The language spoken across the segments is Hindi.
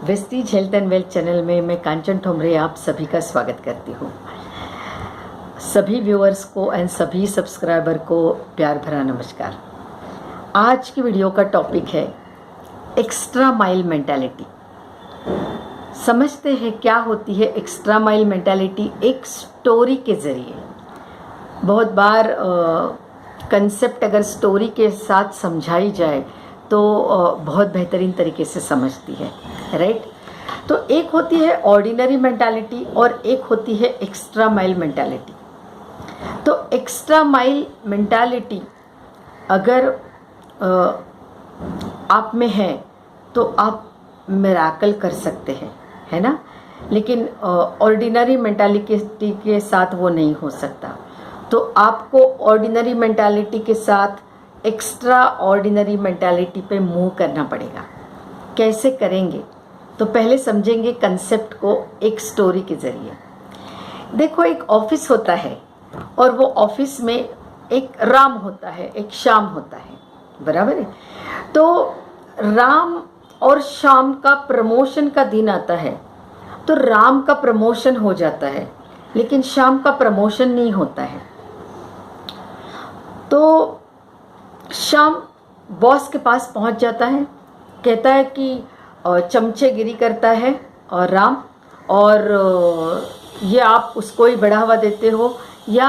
Vestige health and wealth channel में मैं कांचन ठोमरे आप सभी का स्वागत करती हूँ। सभी व्यूअर्स को एंड सभी सब्सक्राइबर को प्यार भरा नमस्कार। आज की वीडियो का टॉपिक है एक्स्ट्रा माइल मेंटालिटी। समझते हैं क्या होती है एक्स्ट्रा माइल मेंटालिटी। एक स्टोरी के ज़रिए बहुत बार कंसेप्ट अगर स्टोरी के साथ समझाई जाए तो बहुत बेहतरीन तरीके से समझती है, राइट। तो एक होती है ऑर्डिनरी मेंटालिटी और एक होती है एक्स्ट्रा माइल मेंटालिटी। तो एक्स्ट्रा माइल मेंटालिटी अगर आप में है तो आप मिराकल कर सकते हैं, है ना। लेकिन ऑर्डिनरी मेंटालिटी के साथ वो नहीं हो सकता। तो आपको ऑर्डिनरी मेंटालिटी के साथ एक्स्ट्रा ऑर्डिनरी मेंटालिटी पे मूव करना पड़ेगा। कैसे करेंगे तो पहले समझेंगे कंसेप्ट को एक स्टोरी के ज़रिए। देखो, एक ऑफिस होता है और वो ऑफिस में एक राम होता है, एक श्याम होता है, बराबर है। तो राम और श्याम का प्रमोशन का दिन आता है तो राम का प्रमोशन हो जाता है लेकिन श्याम का प्रमोशन नहीं होता है। तो श्याम बॉस के पास पहुंच जाता है, कहता है कि चमचेगिरी करता है और राम, और ये आप उसको ही बढ़ावा देते हो या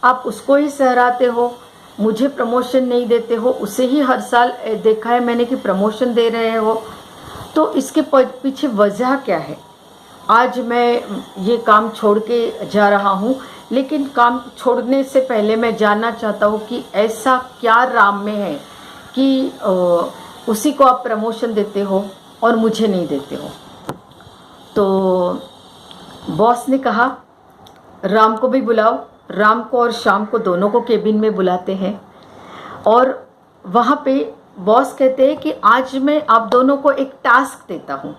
आप उसको ही सहराते हो, मुझे प्रमोशन नहीं देते हो, उसे ही हर साल देखा है मैंने कि प्रमोशन दे रहे हो। तो इसके पीछे वजह क्या है? आज मैं ये काम छोड़ के जा रहा हूँ, लेकिन काम छोड़ने से पहले मैं जानना चाहता हूँ कि ऐसा क्या राम में है कि उसी को आप प्रमोशन देते हो और मुझे नहीं देते हो। तो बॉस ने कहा राम को भी बुलाओ। राम को और श्याम को दोनों को केबिन में बुलाते हैं और वहाँ पे बॉस कहते हैं कि आज मैं आप दोनों को एक टास्क देता हूँ,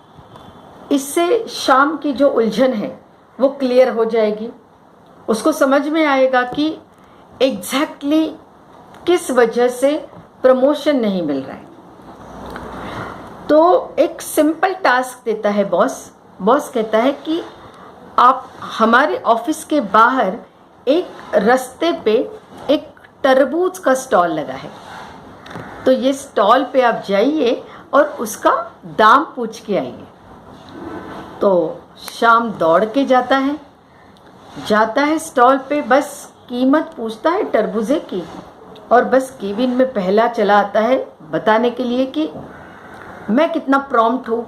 इससे श्याम की जो उलझन है वो क्लियर हो जाएगी। उसको समझ में आएगा कि एग्जैक्टली किस वजह से प्रमोशन नहीं मिल रहा है। तो एक सिंपल टास्क देता है बॉस। बॉस कहता है कि आप हमारे ऑफिस के बाहर एक रास्ते पे एक तरबूज का स्टॉल लगा है, तो ये स्टॉल पे आप जाइए और उसका दाम पूछ के आइए। तो श्याम दौड़ के जाता है स्टॉल पे, बस कीमत पूछता है तरबूजे की और बस केबिन में पहला चला आता है बताने के लिए कि मैं कितना प्रॉम्प्ट हूँ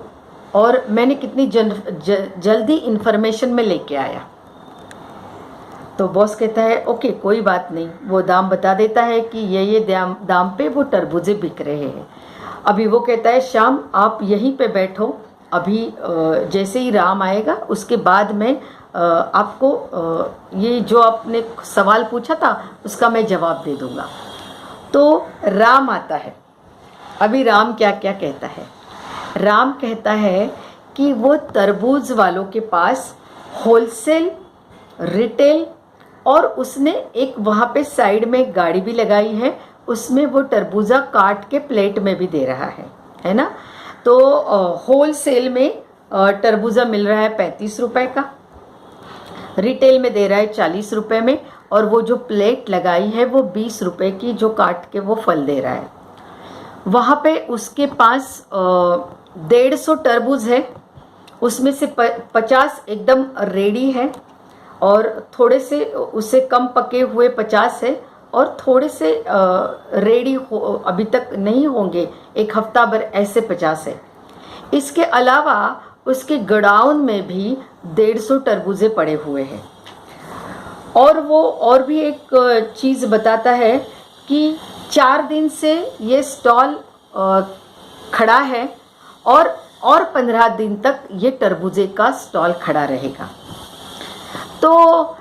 और मैंने कितनी जल्दी इन्फॉर्मेशन में लेके आया। तो बॉस कहता है ओके कोई बात नहीं, वो दाम बता देता है कि ये दाम पे वो तरबूजे बिक रहे हैं। अभी वो कहता है श्याम आप यहीं पे बैठो, अभी जैसे ही राम आएगा उसके बाद में आपको ये जो आपने सवाल पूछा था उसका मैं जवाब दे दूंगा। तो राम आता है। अभी राम क्या क्या कहता है? राम कहता है कि वो तरबूज वालों के पास होलसेल, रिटेल और उसने एक वहाँ पे साइड में एक गाड़ी भी लगाई है, उसमें वो तरबूजा काट के प्लेट में भी दे रहा है ना। तो होलसेल में तरबूजा मिल रहा है 35 रुपए का, रिटेल में दे रहा है 40 रुपए में, और वो जो प्लेट लगाई है वो 20 रुपए की जो काट के वो फल दे रहा है। वहाँ पे उसके पास 150 तरबूज है, उसमें से 50 एकदम रेडी है और थोड़े से उससे कम पके हुए 50 है और थोड़े से रेडी अभी तक नहीं होंगे, एक हफ्ता भर ऐसे 50 है। इसके अलावा उसके गोडाउन में भी 150 तरबूजे पड़े हुए हैं। और वो और भी एक चीज़ बताता है कि 4 दिन से ये स्टॉल खड़ा है और 15 दिन तक ये तरबूजे का स्टॉल खड़ा रहेगा। तो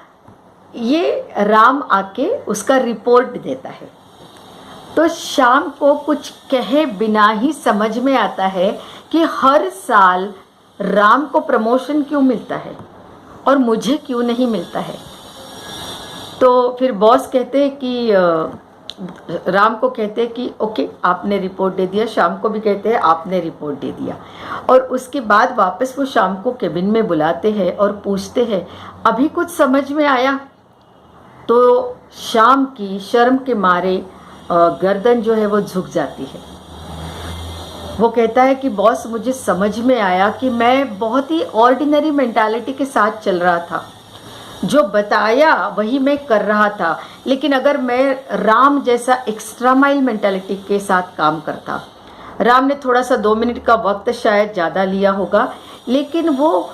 ये राम आके उसका रिपोर्ट देता है। तो श्याम को कुछ कहे बिना ही समझ में आता है कि हर साल राम को प्रमोशन क्यों मिलता है और मुझे क्यों नहीं मिलता है। तो फिर बॉस कहते हैं कि राम को कहते हैं कि ओके आपने रिपोर्ट दे दिया, शाम को भी कहते हैं आपने रिपोर्ट दे दिया, और उसके बाद वापस वो शाम को केबिन में बुलाते हैं और पूछते हैं अभी कुछ समझ में आया? तो शाम की शर्म के मारे गर्दन जो है वो झुक जाती है। वो कहता है कि बॉस मुझे समझ में आया कि मैं बहुत ही ऑर्डिनरी मेंटालिटी के साथ चल रहा था, जो बताया वही मैं कर रहा था, लेकिन अगर मैं राम जैसा एक्स्ट्रा माइल मेंटालिटी के साथ काम करता, राम ने थोड़ा सा 2 मिनट का वक्त शायद ज़्यादा लिया होगा, लेकिन वो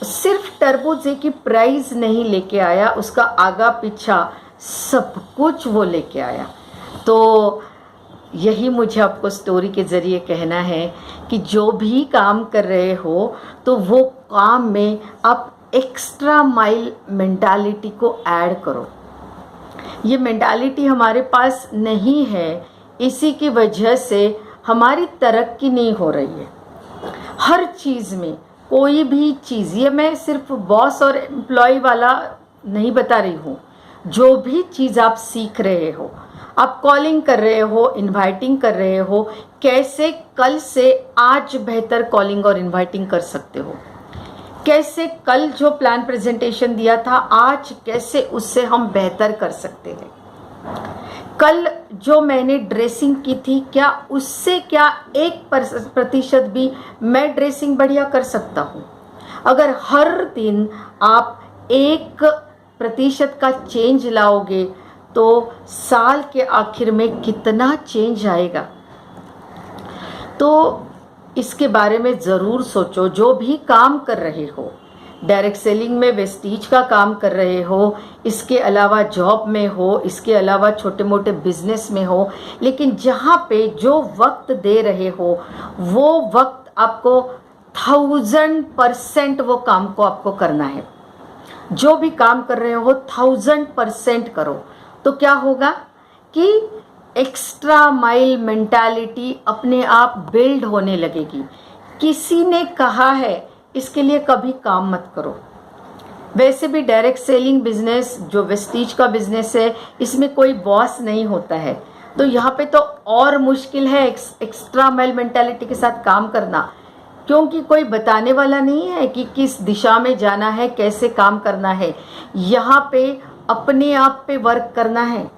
सिर्फ टर्बूजे की प्राइस नहीं लेके आया, उसका आगा पीछा सब कुछ वो लेके आया। तो यही मुझे आपको स्टोरी के ज़रिए कहना है कि जो भी काम कर रहे हो तो वो काम में आप एक्स्ट्रा माइल मेंटालिटी को ऐड करो। ये मेंटालिटी हमारे पास नहीं है, इसी की वजह से हमारी तरक्की नहीं हो रही है। हर चीज़ में, कोई भी चीज़, ये मैं सिर्फ बॉस और एम्प्लॉय वाला नहीं बता रही हूँ, जो भी चीज़ आप सीख रहे हो, आप कॉलिंग कर रहे हो, इनवाइटिंग कर रहे हो, कैसे कल से आज बेहतर कॉलिंग और इनवाइटिंग कर सकते हो, कैसे कल जो प्लान प्रेजेंटेशन दिया था आज कैसे उससे हम बेहतर कर सकते हैं, कल जो मैंने ड्रेसिंग की थी क्या उससे क्या 1% भी मैं ड्रेसिंग बढ़िया कर सकता हूँ। अगर हर दिन आप 1% का चेंज लाओगे तो साल के आखिर में कितना चेंज आएगा। तो इसके बारे में ज़रूर सोचो। जो भी काम कर रहे हो, डायरेक्ट सेलिंग में, वेस्टीज का काम कर रहे हो, इसके अलावा जॉब में हो, इसके अलावा छोटे मोटे बिजनेस में हो, लेकिन जहाँ पे जो वक्त दे रहे हो वो वक्त आपको 1000% वो काम को आपको करना है। जो भी काम कर रहे हो 1000% करो, तो क्या होगा कि एक्स्ट्रा माइल मेंटालिटी अपने आप बिल्ड होने लगेगी। किसी ने कहा है इसके लिए कभी काम मत करो। वैसे भी डायरेक्ट सेलिंग बिजनेस जो वेस्टीज का बिजनेस है, इसमें कोई बॉस नहीं होता है, तो यहाँ पे तो और मुश्किल है एक्स्ट्रा माइल मेंटालिटी के साथ काम करना, क्योंकि कोई बताने वाला नहीं है कि किस दिशा में जाना है, कैसे काम करना है। यहाँ पे अपने आप पे वर्क करना है,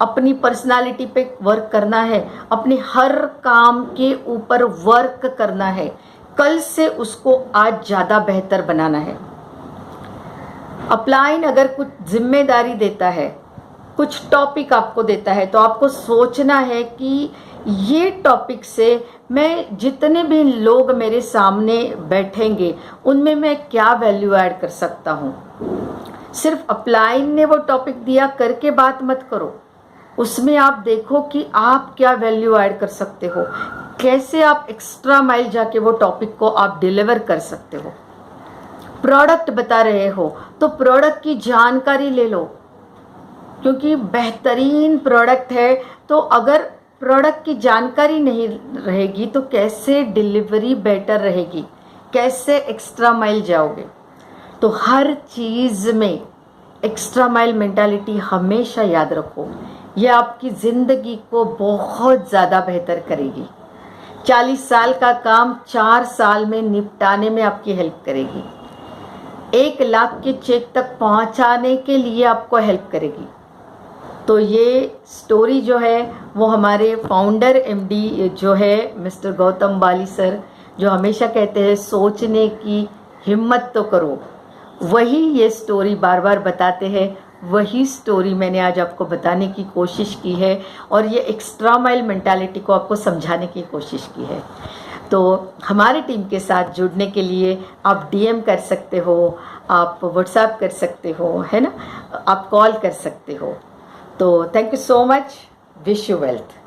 अपनी पर्सनालिटी पे वर्क करना है, अपने हर काम के ऊपर वर्क करना है, कल से उसको आज ज़्यादा बेहतर बनाना है। अपलाइन अगर कुछ जिम्मेदारी देता है, कुछ टॉपिक आपको देता है, तो आपको सोचना है कि ये टॉपिक से मैं जितने भी लोग मेरे सामने बैठेंगे उनमें मैं क्या वैल्यू ऐड कर सकता हूँ। सिर्फ अपलाइन ने वो टॉपिक दिया करके बात मत करो, उसमें आप देखो कि आप क्या वैल्यू ऐड कर सकते हो, कैसे आप एक्स्ट्रा माइल जाके वो टॉपिक को आप डिलीवर कर सकते हो। प्रोडक्ट बता रहे हो तो प्रोडक्ट की जानकारी ले लो, क्योंकि बेहतरीन प्रोडक्ट है, तो अगर प्रोडक्ट की जानकारी नहीं रहेगी तो कैसे डिलीवरी बेटर रहेगी, कैसे एक्स्ट्रा माइल जाओगे। तो हर चीज़ में एक्स्ट्रा माइल मेंटालिटी हमेशा याद रखो, ये आपकी ज़िंदगी को बहुत ज़्यादा बेहतर करेगी। 40 साल का काम 4 साल में निपटाने में आपकी हेल्प करेगी, 1 लाख के चेक तक पहुंचाने के लिए आपको हेल्प करेगी। तो ये स्टोरी जो है वो हमारे फाउंडर एमडी जो है मिस्टर गौतम बाली सर, जो हमेशा कहते हैं सोचने की हिम्मत तो करो, वही ये स्टोरी बार बार बताते हैं। वही स्टोरी मैंने आज आपको बताने की कोशिश की है और ये एक्स्ट्रा माइल मेंटालिटी को आपको समझाने की कोशिश की है। तो हमारे टीम के साथ जुड़ने के लिए आप डीएम कर सकते हो, आप व्हाट्सएप कर सकते हो, है ना, आप कॉल कर सकते हो। तो thank you so much, wish you wealth.